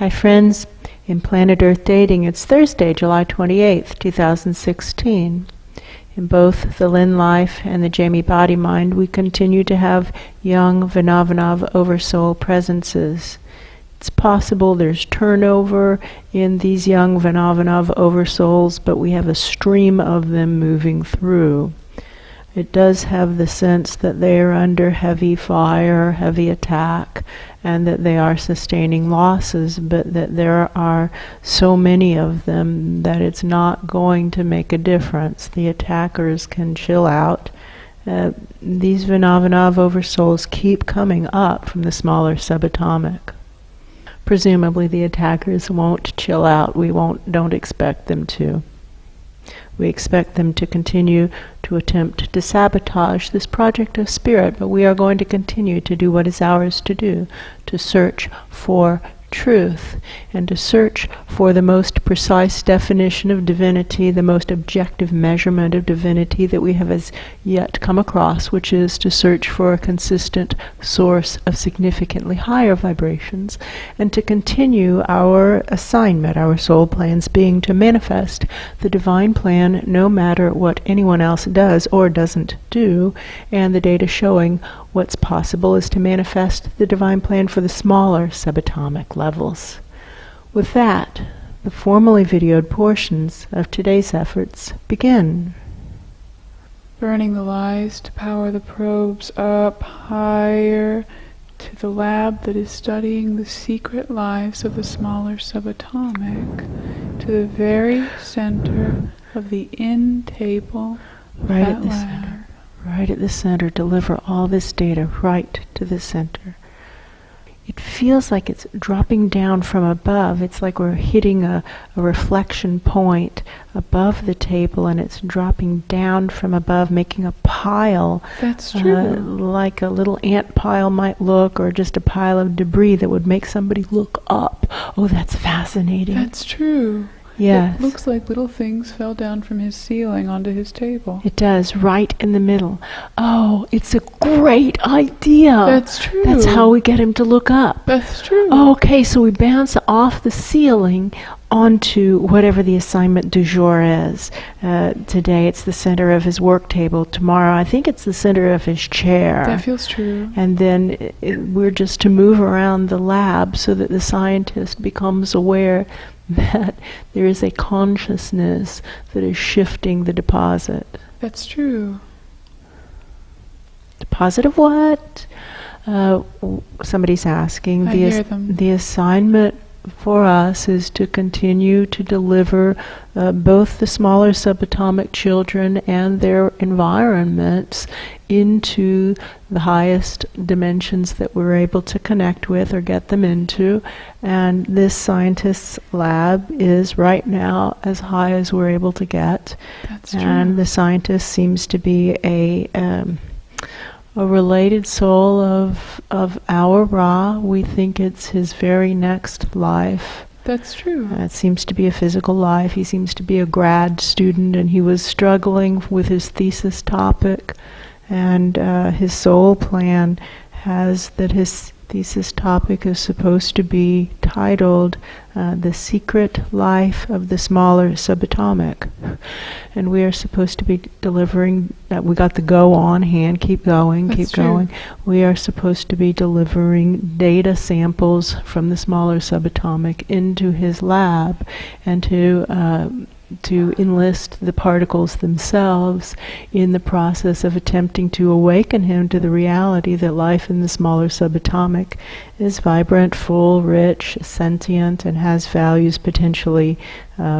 Hi friends, in Planet Earth Dating, it's Thursday, July 28th, 2016. In both the Lynn-Life and the Jamie-Body-Mind, we continue to have young Vanovanov Oversoul Presences. It's possible there's turnover in these young Vanovanov Oversouls, but we have a stream of them moving through. It does have the sense that they are under heavy fire, heavy attack, and that they are sustaining losses, but that there are so many of them that it's not going to make a difference. The attackers can chill out. These Vanovanov Oversouls keep coming up from the smaller subatomic. Presumably the attackers won't chill out. We don't expect them to. We expect them to continue to attempt to sabotage this project of spirit, but we are going to continue to do what is ours to do, to search for truth, and to search for the most precise definition of divinity, the most objective measurement of divinity that we have as yet come across, which is to search for a consistent source of significantly higher vibrations, and to continue our assignment, our soul plans being to manifest the divine plan no matter what anyone else does or doesn't do, and the data showing what's possible is to manifest the divine plan for the smaller subatomic levels. With that, the formally videoed portions of today's efforts begin. Burning the lies to power the probes up higher to the lab that is studying the secret lives of the smaller subatomic, to the very center of the in table of Right that at the lab. center. Right at the center, deliver all this data right to the center. It feels like it's dropping down from above. It's like we're hitting a reflection point above the table, and it's dropping down from above, making a pile. That's true. Like a little ant pile might look, or just a pile of debris that would make somebody look up. Oh, that's fascinating. That's true. Yes. It looks like little things fell down from his ceiling onto his table. It does, right in the middle. Oh, it's a great idea. That's true. That's how we get him to look up. That's true. Okay, so we bounce off the ceiling onto whatever the assignment du jour is. Today it's the center of his work table. Tomorrow I think it's the center of his chair. That feels true. And then we're just to move around the lab so that the scientist becomes aware that there is a consciousness that is shifting the deposit. That's true. Deposit of what? Somebody's asking. I hear them. The assignment for us is to continue to deliver both the smaller subatomic children and their environments into the highest dimensions that we're able to connect with or get them into. And this scientist's lab is right now as high as we're able to get. That's true. And the scientist seems to be a related soul of our Ra. We think it's his very next life. That's true. It seems to be a physical life. He seems to be a grad student, and he was struggling with his thesis topic. And his soul plan has that his thesis topic is supposed to be titled The Secret Life of the Smaller Subatomic. And we are supposed to be delivering, we got the go on hand, keep going, That's keep true. going. We are supposed to be delivering data samples from the smaller subatomic into his lab, and to enlist the particles themselves in the process of attempting to awaken him to the reality that life in the smaller subatomic is vibrant, full, rich, sentient, and has values potentially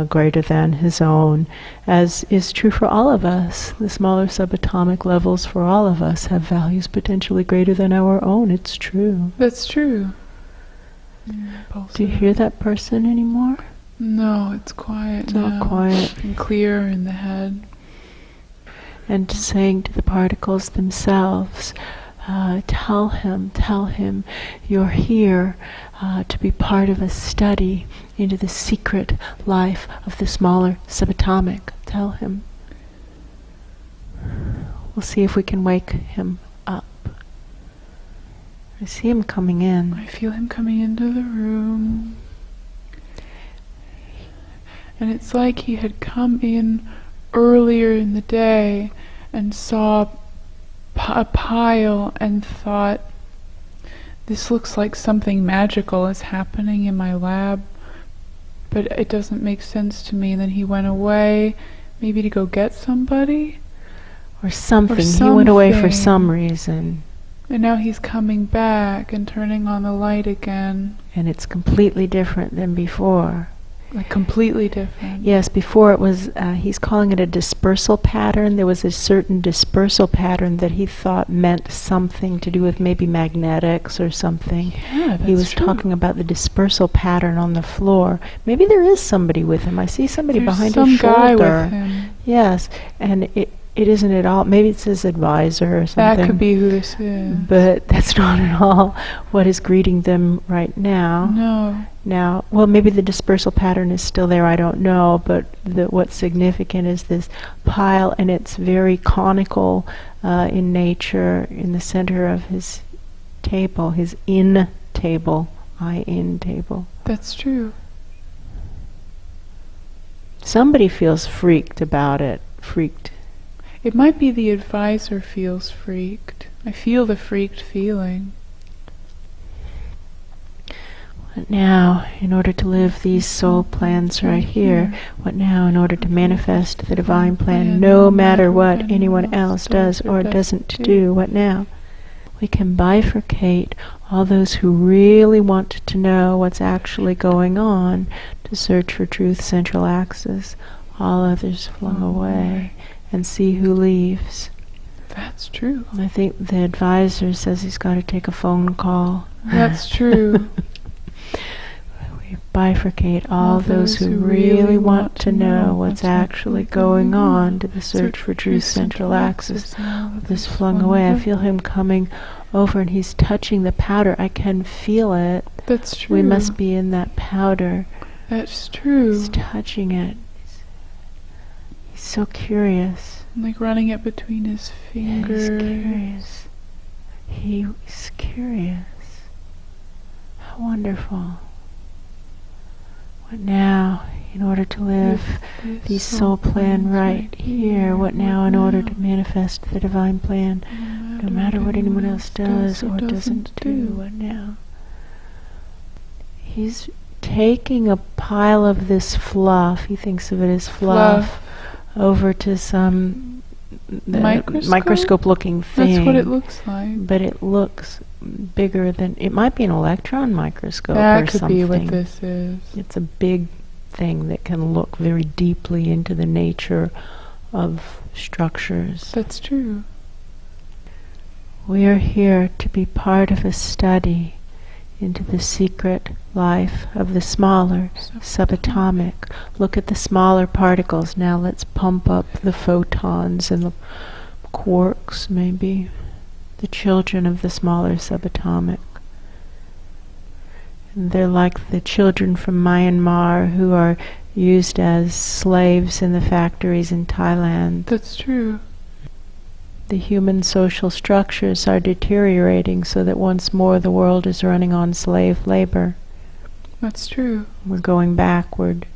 greater than his own, as is true for all of us. The smaller subatomic levels for all of us have values potentially greater than our own. It's true. That's true. Do you hear that person anymore? No, it's quiet It's now. not quiet. And clear in the head. And saying to the particles themselves, tell him you're here to be part of a study into the secret life of the smaller subatomic. Tell him. We'll see if we can wake him up. I see him coming in. I feel him coming into the room. And it's like he had come in earlier in the day and saw a pile and thought, this looks like something magical is happening in my lab, but it doesn't make sense to me. And then he went away, maybe to go get somebody? Or something. He went away for some reason. And now he's coming back and turning on the light again. And it's completely different than before. Like completely different. Yes, before it was, he's calling it a dispersal pattern. There was a certain dispersal pattern that he thought meant something to do with maybe magnetics or something. Yeah, that's he was true. talking about the dispersal pattern on the floor. Maybe there is somebody with him. I see somebody There's behind some his shoulder. guy with him. Yes, and it isn't at all. Maybe it's his advisor or something. That could be who this is. But that's not at all what is greeting them right now. No. Now, well, maybe the dispersal pattern is still there, I don't know, but what's significant is this pile, and it's very conical in nature, in the center of his table, his in table, I-in table. That's true. Somebody feels freaked about it. Freaked. It might be the advisor feels freaked. I feel the freaked feeling. What now, in order to live these soul plans right here? What now, in order to manifest the divine plan, no matter what anyone else does or doesn't do? What now? We can bifurcate all those who really want to know what's actually going on to search for truth's central axis, all others flung away, and see who leaves. That's true. I think the advisor says he's got to take a phone call. That's true. We bifurcate all those who really want to know what's actually going on to the search for truth's central axis. This flung away. I feel him coming over and he's touching the powder. I can feel it. That's true. We must be in that powder. That's true. He's touching it. He's so curious. Like running it between his fingers. Yeah, he's curious. He's curious. How wonderful. What now, in order to live the soul plan right here? What now, in order to manifest the divine plan? No matter what anyone else does or doesn't do. What now? He's taking a pile of this fluff, he thinks of it as fluff. Over to some microscope-looking thing. That's what it looks like. But it looks bigger than... It might be an electron microscope that or could something. Be what this is. It's a big thing that can look very deeply into the nature of structures. That's true. We are here to be part of a study into the secret life of the smaller subatomic. Look at the smaller particles. Now let's pump up the photons and the quarks, maybe. The children of the smaller subatomic. And they're like the children from Myanmar who are used as slaves in the factories in Thailand. That's true. The human social structures are deteriorating so that once more the world is running on slave labor. That's true. We're going backward.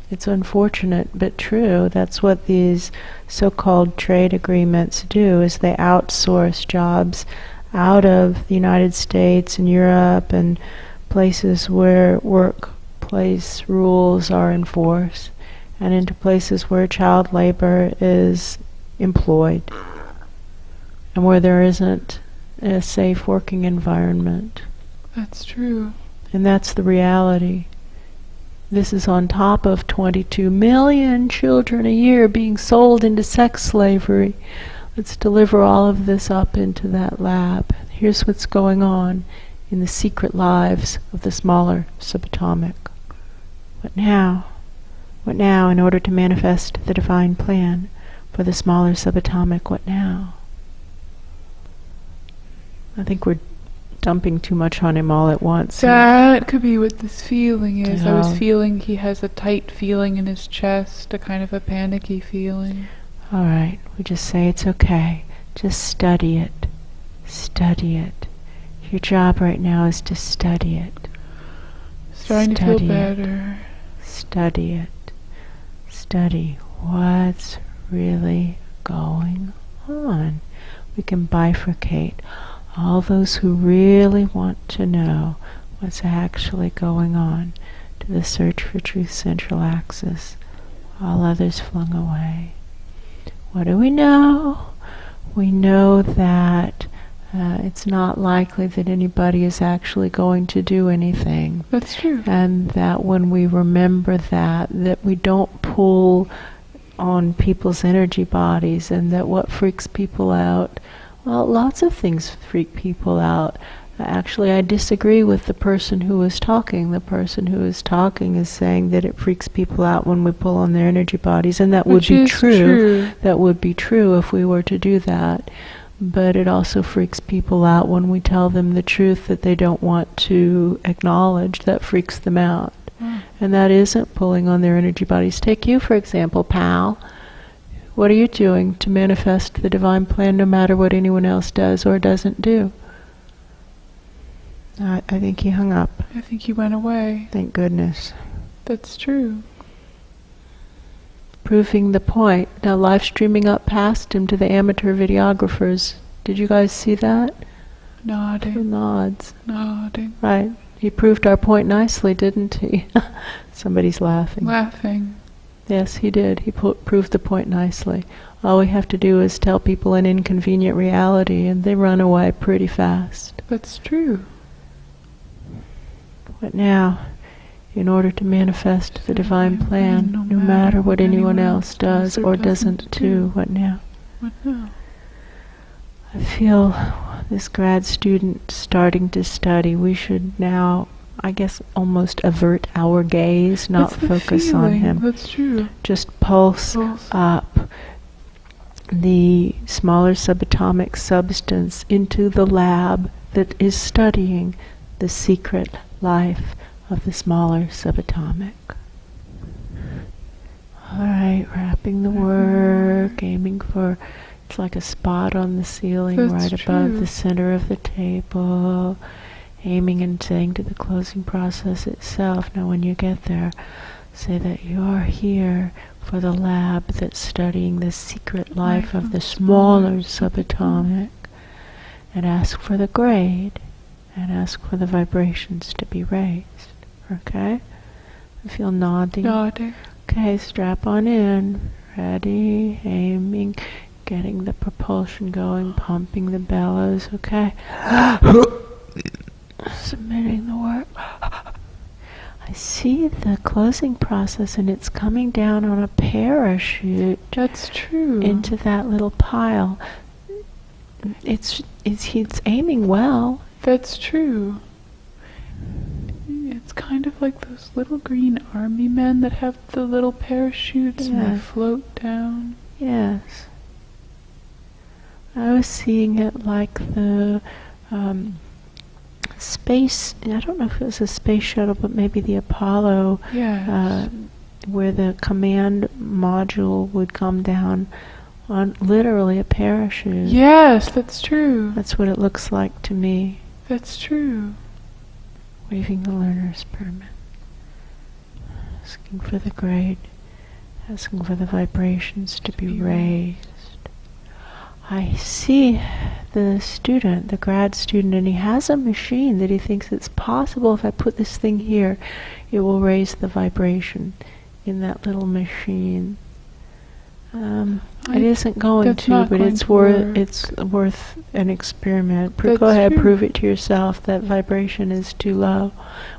It's unfortunate, but true. That's what these so-called trade agreements do, is they outsource jobs out of the United States and Europe and places where workplace rules are enforced, and into places where child labor is employed and where there isn't a safe working environment. That's true. And that's the reality. This is on top of 22 million children a year being sold into sex slavery. Let's deliver all of this up into that lab. Here's what's going on in the secret lives of the smaller subatomic. What now? What now, in order to manifest the divine plan for the smaller subatomic? What now? I think we're dumping too much on him all at once. That could be what this feeling is. I was feeling he has a tight feeling in his chest, a kind of a panicky feeling. All right, we just say it's okay. Just study it. Study it. Your job right now is to study it. Starting to feel better. Study it. Study what's really going on. We can bifurcate all those who really want to know what's actually going on to the search for truth central axis, all others flung away. What do we know? We know that it's not likely that anybody is actually going to do anything. That's true. And that when we remember that we don't pull on people's energy bodies, and that what freaks people out, well, lots of things freak people out. Actually, I disagree with the person who was talking. The person who is talking is saying that it freaks people out when we pull on their energy bodies, and that would be true. That would be true if we were to do that. But it also freaks people out when we tell them the truth that they don't want to acknowledge. That freaks them out. And that isn't pulling on their energy bodies. Take you, for example, pal. What are you doing to manifest the divine plan no matter what anyone else does or doesn't do? I think he hung up. I think he went away. Thank goodness. That's true. Proving the point. Now live streaming up past him to the amateur videographers. Did you guys see that? Nodding. Two nods. Nodding. Right. He proved our point nicely, didn't he? Somebody's laughing. Laughing. Yes, he did. He proved the point nicely. All we have to do is tell people an inconvenient reality, and they run away pretty fast. That's true. But now, in order to manifest the divine plan, no matter what anyone else does or doesn't do, what now? What now? I feel this grad student starting to study. We should now, I guess, almost avert our gaze, not focus on him. That's true. Just pulse up the smaller subatomic substance into the lab that is studying the secret life of the smaller subatomic. Alright, wrapping the work, aiming for, it's like a spot on the ceiling right above the center of the table, aiming and saying to the closing process itself. Now when you get there, say that you're here for the lab that's studying the secret life of the smaller subatomic, and ask for the grade, and ask for the vibrations to be raised. Okay? I feel nodding. Nodding. Okay, strap on in. Ready, aiming, getting the propulsion going, pumping the bellows. Okay? Submitting the work. I see the closing process, and it's coming down on a parachute. That's true. Into that little pile. He's aiming well. That's true. It's kind of like those little green army men that have the little parachutes and they float down. Yes. I was seeing it like the space, I don't know if it was a space shuttle, but maybe the Apollo, where the command module would come down on literally a parachute. Yes, that's true. That's what it looks like to me. That's true. Waving the learner's permit. Asking for the grade. Asking for the vibrations to be raised. I see the student, the grad student, and he has a machine that he thinks it's possible if I put this thing here, it will raise the vibration in that little machine. It isn't going to, but it's worth an experiment. Go ahead, prove it to yourself that vibration is too low,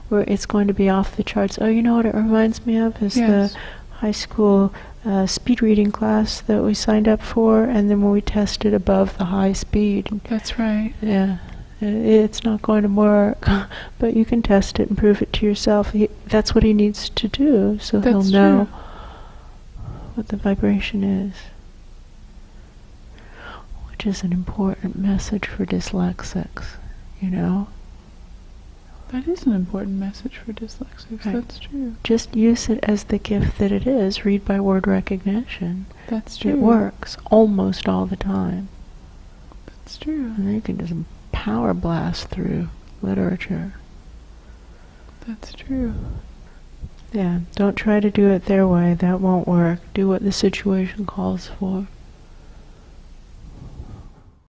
where it's going to be off the charts. Oh, you know what it reminds me of is the high school speed reading class that we signed up for, and then when we tested above the high speed. That's right. Yeah. It's not going to work, but you can test it and prove it to yourself. That's what he needs to do, so he'll know what the vibration is, which is an important message for dyslexics, you know. That is an important message for dyslexics. Right. That's true. Just use it as the gift that it is. Read by word recognition. That's true. It works almost all the time. That's true. And then you can just power blast through literature. That's true. Yeah, don't try to do it their way. That won't work. Do what the situation calls for.